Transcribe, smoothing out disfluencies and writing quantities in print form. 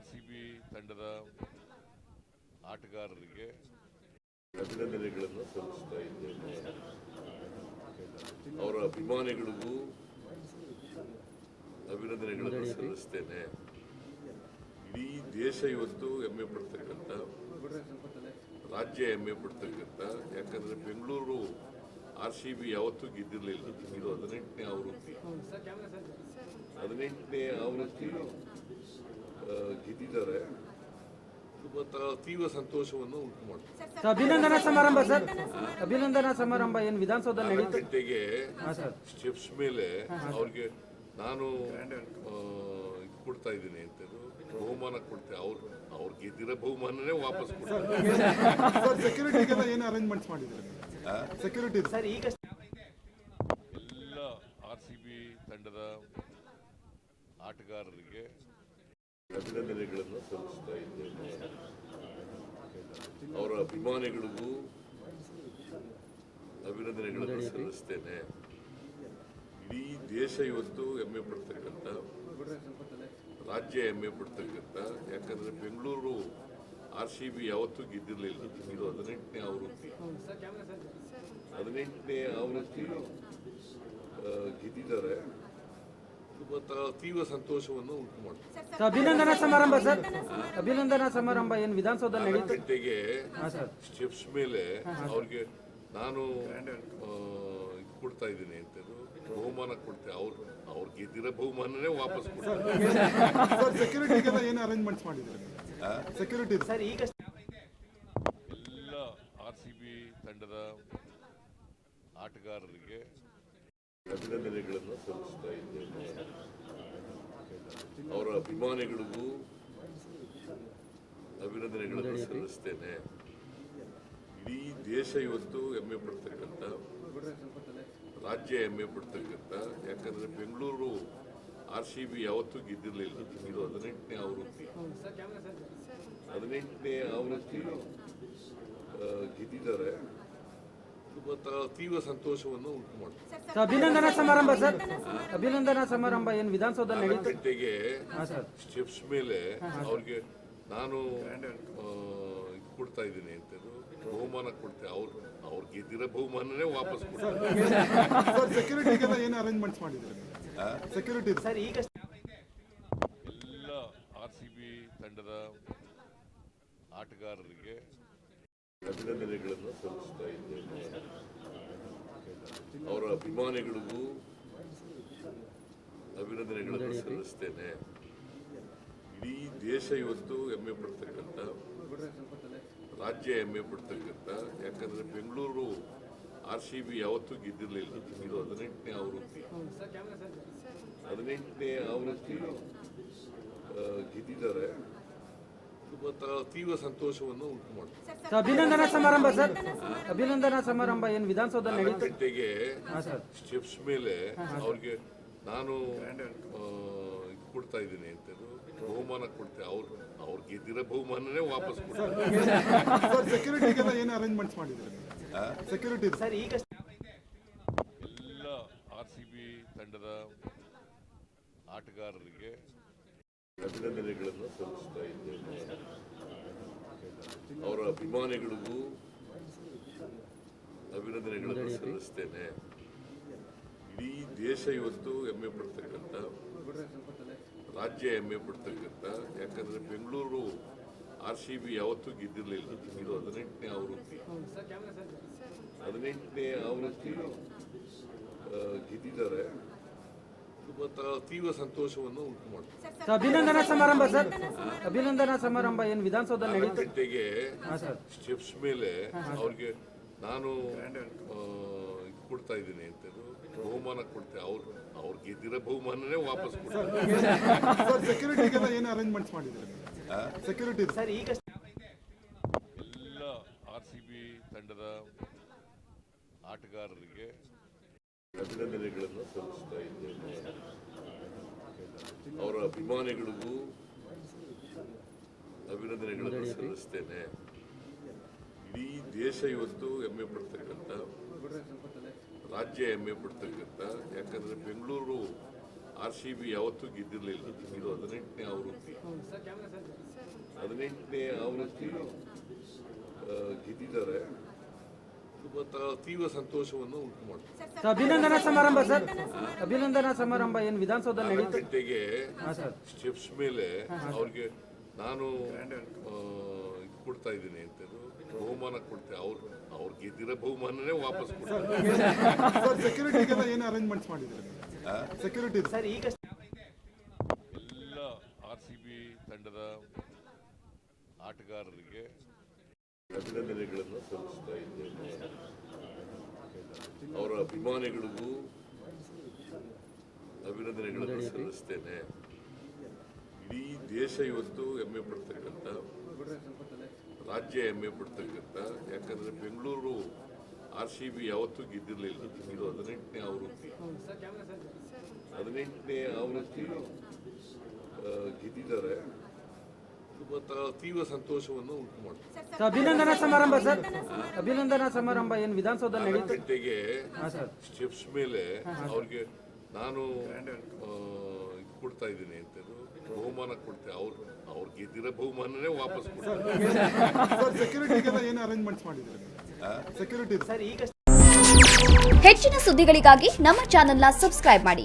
RCB ತಂಡದ ಆಟಗಾರರಿಗೆ ಅಭಿನಂದನೆಗಳನ್ನು ಸಲ್ಲಿಸ್ತಾ ಇದ್ದೇನೆ. ಅವರ ಅಭಿಮಾನಿಗಳಿಗೂ ಅಭಿನಂದನೆಗಳನ್ನು ಸಲ್ಲಿಸ್ತೇನೆ. ಇಡೀ ದೇಶ ಇವತ್ತು ಹೆಮ್ಮೆ ಪಡ್ತಕ್ಕಂಥ, ರಾಜ್ಯ ಹೆಮ್ಮೆ ಪಡ್ತಕ್ಕಂಥ, ಯಾಕಂದರೆ ಬೆಂಗಳೂರು ಆರ್ಸಿಬಿ ಯಾವತ್ತೂ ಗೆದ್ದಿರಲಿಲ್ಲ. ಇದು 18ನೇ ಆವೃತ್ತಿ ಗೆದ್ದಿದ್ದಾರೆ. ತೀವ್ರ ಸಂತೋಷವನ್ನು ಉಂಟು ಮಾಡ್ತಾರೆ. ಅಭಿನಂದನಾ ಸಮಾರಂಭ ಸರ್, ಅಭಿನಂದನಾ ಸಮಾರಂಭ ಏನು ವಿಧಾನಸೌಧ ಗಂಟೆಗೆ ಸ್ಟೆಪ್ಸ್ ಮೇಲೆ ಅವ್ರಿಗೆ ನಾನು ಕೊಡ್ತಾ ಇದ್ದೀನಿ ಅಂತ ಬಹುಮಾನ ಕೊಡ್ತೇವೆ. ಅವ್ರು ಗೆದ್ದಿರೋ ಬಹುಮಾನನೇ ವಾಪಸ್ ಕೊಡ್ತಾರೆ. ಸೆಕ್ಯೂರಿಟಿಗೆಲ್ಲ ಏನು ಅರೇಂಜ್ಮೆಂಟ್ಸ್ ಮಾಡಿದ್ದಾರೆ? ಸೆಕ್ಯೂರಿಟಿ ಸರ್ ಈಗ ಎಲ್ಲ ಆರ್ಸಿಬಿ ತಂಡದ ಆಟಗಾರರಿಗೆ ಅಭಿನಂದನೆಗಳನ್ನು ಸಲ್ಲಿಸ್ತಾ ಇದ್ದೇನೆ. ಅವರ ಅಭಿಮಾನಿಗಳಿಗೂ ಅಭಿನಂದನೆಗಳನ್ನು ಸಲ್ಲಿಸ್ತೇನೆ. ಇಡೀ ದೇಶ ಇವತ್ತು ಹೆಮ್ಮೆ ಪಡ್ತಕ್ಕಂಥ, ರಾಜ್ಯ ಹೆಮ್ಮೆ ಪಡ್ತಕ್ಕಂಥ, ಯಾಕಂದರೆ ಬೆಂಗಳೂರು ಆರ್ಸಿಬಿ ಯಾವತ್ತೂ ಗೆದ್ದಿರಲಿಲ್ಲ. ಇದು 18ನೇ ಆವೃತ್ತಿ ಗೆದ್ದಿದ್ದಾರೆ. ತೀವ್ರ ಸಂತೋಷವನ್ನು ಉಂಟು ಮಾಡ್ತಾರೆ. ಅಭಿನಂದನಾ ಸಮಾರಂಭ ಸರ್, ಅಭಿನಂದನಾ ಸಮಾರಂಭ ಏನು ವಿಧಾನಸೌಧ ಗಂಟೆಗೆ ಸ್ಟೆಪ್ಸ್ ಮೇಲೆ ಅವ್ರಿಗೆ ನಾನು ಕೊಡ್ತಾ ಇದ್ದೀನಿ ಅಂತ ಬಹುಮಾನ ಕೊಡ್ತೇವೆ. ಅವ್ರು ಗೆದ್ದಿರೋ ಬಹುಮಾನನೇ ವಾಪಸ್ ಕೊಡ್ತಾರೆ. ಸೆಕ್ಯೂರಿಟಿಗೆಲ್ಲ ಏನು ಅರೇಂಜ್ಮೆಂಟ್ಸ್ ಮಾಡಿದ್ದಾರೆ? ಸೆಕ್ಯೂರಿಟಿ ಸರ್ ಈಗ ಎಲ್ಲ ಆರ್ಸಿಬಿ ತಂಡದ ಆಟಗಾರರಿಗೆ ಅಭಿನಂದನೆಗಳನ್ನು ಸಲ್ಲಿಸ್ತಾ ಇದ್ದೇನೆ. ಅವರ ಅಭಿಮಾನಿಗಳಿಗೂ ಅಭಿನಂದನೆಗಳನ್ನು ಸಲ್ಲಿಸ್ತೇನೆ. ಇಡೀ ದೇಶ ಇವತ್ತು ಹೆಮ್ಮೆ ಪಡ್ತಕ್ಕಂಥ, ರಾಜ್ಯ ಹೆಮ್ಮೆ ಪಡ್ತಕ್ಕಂಥ, ಯಾಕಂದರೆ ಬೆಂಗಳೂರು ಆರ್ಸಿಬಿ ಯಾವತ್ತೂ ಗೆದ್ದಿರಲಿಲ್ಲ. ಇದು 18ನೇ ಆವೃತ್ತಿ ಗೆದ್ದಿದ್ದಾರೆ. ತೀವ್ರ ಸಂತೋಷವನ್ನು ಉಂಟು ಮಾಡ್ತಾರೆ. ಅಭಿನಂದನಾ ಸಮಾರಂಭ ಸರ್, ಅಭಿನಂದನಾ ಸಮಾರಂಭ ಏನು ವಿಧಾನಸೌಧ ಗಂಟೆಗೆ ಸ್ಟೆಪ್ಸ್ ಮೇಲೆ ಅವ್ರಿಗೆ ನಾನು ಕೊಡ್ತಾ ಇದ್ದೀನಿ ಅಂತ ಬಹುಮಾನ ಕೊಡ್ತೇವೆ. ಅವ್ರು ಗೆದ್ದಿರೋ ಬಹುಮಾನನೇ ವಾಪಸ್ ಕೊಡ್ತಾರೆ. ಸೆಕ್ಯೂರಿಟಿಗೆಲ್ಲ ಏನು ಅರೇಂಜ್ಮೆಂಟ್ಸ್ ಮಾಡಿದ್ದಾರೆ? ಸೆಕ್ಯೂರಿಟಿ ಸರ್ ಈಗ ಎಲ್ಲ ಆರ್ಸಿಬಿ ತಂಡದ ಆಟಗಾರರಿಗೆ ಅಭಿನಂದನೆಗಳನ್ನು ಸಲ್ಲಿಸ್ತಾ ಇದ್ದೇನೆ. ಅವರ ಅಭಿಮಾನಿಗಳಿಗೂ ಅಭಿನಂದನೆಗಳನ್ನು ಸಲ್ಲಿಸ್ತೇನೆ. ಇಡೀ ದೇಶ ಇವತ್ತು ಹೆಮ್ಮೆ ಪಡ್ತಕ್ಕಂಥ, ರಾಜ್ಯ ಹೆಮ್ಮೆ ಪಡ್ತಕ್ಕಂಥ, ಯಾಕಂದರೆ ಬೆಂಗಳೂರು ಆರ್ಸಿಬಿ ಯಾವತ್ತೂ ಗೆದ್ದಿರಲಿಲ್ಲ. ಇದು 18ನೇ ಆವೃತ್ತಿ ಗೆದ್ದಿದ್ದಾರೆ. ತೀವ್ರ ಸಂತೋಷವನ್ನು ಉಂಟು ಮಾಡ್ತಾರೆ. ಅಭಿನಂದನಾ ಸಮಾರಂಭ ಸರ್, ಅಭಿನಂದನಾ ಸಮಾರಂಭ ಏನು ವಿಧಾನಸೌಧ ಗಂಟೆಗೆ ಸ್ಟೆಪ್ಸ್ ಮೇಲೆ ಅವ್ರಿಗೆ ನಾನು ಕೊಡ್ತಾ ಇದ್ದೀನಿ ಅಂತ ಬಹುಮಾನ ಕೊಡ್ತೇವೆ. ಅವ್ರು ಗೆದ್ದಿರೋ ಬಹುಮಾನನೇ ವಾಪಸ್ ಕೊಡ್ತಾರೆ. ಸೆಕ್ಯೂರಿಟಿಗೆಲ್ಲ ಏನು ಅರೇಂಜ್ಮೆಂಟ್ಸ್ ಮಾಡಿದ್ದಾರೆ? ಸೆಕ್ಯೂರಿಟಿ ಸರ್ ಈಗ ಎಲ್ಲ ಆರ್ಸಿಬಿ ತಂಡದ ಆಟಗಾರರಿಗೆ ಅಭಿನಂದನೆಗಳನ್ನು ಸಲ್ಲಿಸ್ತಾ ಇದ್ದೇನೆ. ಅವರ ಅಭಿಮಾನಿಗಳಿಗೂ ಅಭಿನಂದನೆಗಳನ್ನು ಸಲ್ಲಿಸ್ತೇನೆ. ಇಡೀ ದೇಶ ಇವತ್ತು ಹೆಮ್ಮೆ ಪಡ್ತಕ್ಕಂಥ, ರಾಜ್ಯ ಹೆಮ್ಮೆ ಪಡ್ತಕ್ಕಂಥ, ಯಾಕಂದರೆ ಬೆಂಗಳೂರು ಆರ್ಸಿಬಿ ಯಾವತ್ತೂ ಗೆದ್ದಿರಲಿಲ್ಲ. ಇದು 18ನೇ ಆವೃತ್ತಿ ಗೆದ್ದಿದ್ದಾರೆ. ತೀವ್ರ ಸಂತೋಷವನ್ನು ಉಂಟು ಮಾಡ್ತಾರೆ. ಅಭಿನಂದನಾ ಸಮಾರಂಭ ಸರ್, ಅಭಿನಂದನಾ ಸಮಾರಂಭ ಏನು ವಿಧಾನಸೌಧ ಗಂಟೆಗೆ ಸ್ಟೆಪ್ಸ್ ಮೇಲೆ ಅವ್ರಿಗೆ ನಾನು ಕೊಡ್ತಾ ಇದ್ದೀನಿ ಅಂತ ಬಹುಮಾನ ಕೊಡ್ತೇವೆ. ಅವ್ರು ಗೆದ್ದಿರೋ ಬಹುಮಾನನೇ ವಾಪಸ್ ಕೊಡ್ತಾರೆ. ಸೆಕ್ಯೂರಿಟಿಗೆಲ್ಲ ಏನು ಅರೇಂಜ್ಮೆಂಟ್ಸ್ ಮಾಡಿದ್ದಾರೆ? ಸೆಕ್ಯೂರಿಟಿ ಸರ್ ಈಗ ಎಲ್ಲ ಆರ್ಸಿಬಿ ತಂಡದ ಆಟಗಾರರಿಗೆ ಅಭಿನಂದನೆಗಳನ್ನು ಸಲ್ಲಿಸ್ತಾ ಇದ್ದೇನೆ. ಅವರ ಅಭಿಮಾನಿಗಳಿಗೂ ಅಭಿನಂದನೆಗಳನ್ನು ಸಲ್ಲಿಸ್ತೇನೆ. ಇಡೀ ದೇಶ ಇವತ್ತು ಹೆಮ್ಮೆ ಪಡ್ತಕ್ಕಂಥ, ರಾಜ್ಯ ಹೆಮ್ಮೆ ಪಡ್ತಕ್ಕಂಥ, ಯಾಕಂದರೆ ಬೆಂಗಳೂರು RCB ಯಾವತ್ತೂ ಗೆದ್ದಿರಲಿಲ್ಲ. ಇದು 18ನೇ ಆವೃತ್ತಿ. 18ನೇ ಆವೃತ್ತಿ ಗೆದ್ದಿದ್ದಾರೆ. ಮತ್ತು ತೀವ್ರ ಸಂತೋಷವನ್ನು ಉಂಟು ಮಾಡ್ತಾರೆ. ಸರ್, ಅಭಿನಂದನಾ ಸಮಾರಂಭ ಸರ್, ಅಭಿನಂದನಾ ಸಮಾರಂಭ ಏನು ವಿಧಾನಸೌಧದಲ್ಲಿ 4 ನಡೀತು? ಗಂಟೆಗೆ ಸ್ಟೆಪ್ಸ್ ಮೇಲೆ ಅವ್ರಿಗೆ ನಾನು ಇದು ಕೊಡ್ತಾ ಇದ್ದೀನಿ ಅಂತ ಬಹುಮಾನ ಕೊಡ್ತೇವೆ. ಅವ್ರು ಗೆದ್ದಿರೋ ಬಹುಮಾನನೇ ವಾಪಸ್ ಕೊಡ್ತಾರೆ. ಸರ್ ಸೆಕ್ಯೂರಿಟಿಗೆಲ್ಲ ಏನು ಅರೇಂಜ್ಮೆಂಟ್ಸ್ ಮಾಡಿದ್ದೀರಿ? ಸೆಕ್ಯೂರಿಟಿ ಸರ್ ಈಗ ಎಲ್ಲ RCB ತಂಡದ ಆಟಗಾರರಿಗೆ ಅಭಿನಂದನೆಗಳನ್ನು ಸಲ್ಲಿಸ್ತಾ ಇದ್ದೇನೆ. ಅವರ ಅಭಿಮಾನಿಗಳಿಗೂ ಅಭಿನಂದನೆಗಳನ್ನು ಸಲ್ಲಿಸ್ತೇನೆ. ಇಡೀ ದೇಶ ಇವತ್ತು ಹೆಮ್ಮೆ ಪಡ್ತಕ್ಕಂಥ, ರಾಜ್ಯ ಹೆಮ್ಮೆ ಪಡ್ತಕ್ಕಂಥ, ಯಾಕಂದರೆ ಬೆಂಗಳೂರು RCB ಯಾವತ್ತೂ ಗೆದ್ದಿರಲಿಲ್ಲ. ಇದು 18ನೇ ಆವೃತ್ತಿ. 18ನೇ ಆವೃತ್ತಿ ಗೆದ್ದಿದ್ದಾರೆ. ಮತ್ತು ತೀವ್ರ ಸಂತೋಷವನ್ನು ಉಂಟು ಮಾಡ್ತಾರೆ. ಸರ್, ಅಭಿನಂದನಾ ಸಮಾರಂಭ ಸರ್, ಅಭಿನಂದನಾ ಸಮಾರಂಭ ಏನು ವಿಧಾನಸೌಧದಲ್ಲಿ 4 ನಡೀತು? ಗಂಟೆಗೆ ಸ್ಟೆಪ್ಸ್ ಮೇಲೆ ಅವ್ರಿಗೆ ನಾನು ಇದು ಕೊಡ್ತಾ ಇದ್ದೀನಿ ಅಂತ ಬಹುಮಾನ ಕೊಡ್ತೇವೆ. ಅವ್ರು ಗೆದ್ದಿರೋ ಬಹುಮಾನನೇ ವಾಪಸ್ ಕೊಡ್ತಾರೆ. ಸರ್ ಸೆಕ್ಯೂರಿಟಿಗೆಲ್ಲ ಏನು ಅರೇಂಜ್ಮೆಂಟ್ಸ್ ಮಾಡಿದ್ದೀರಿ? ಸೆಕ್ಯೂರಿಟಿ ಸರ್ ಈಗ ಹೆಚ್ಚಿನ ಸುದ್ದಿಗಳಿಗಾಗಿ ನಮ್ಮ ಚಾನೆಲ್ನ ಸಬ್ಸ್ಕ್ರೈಬ್ ಮಾಡಿ.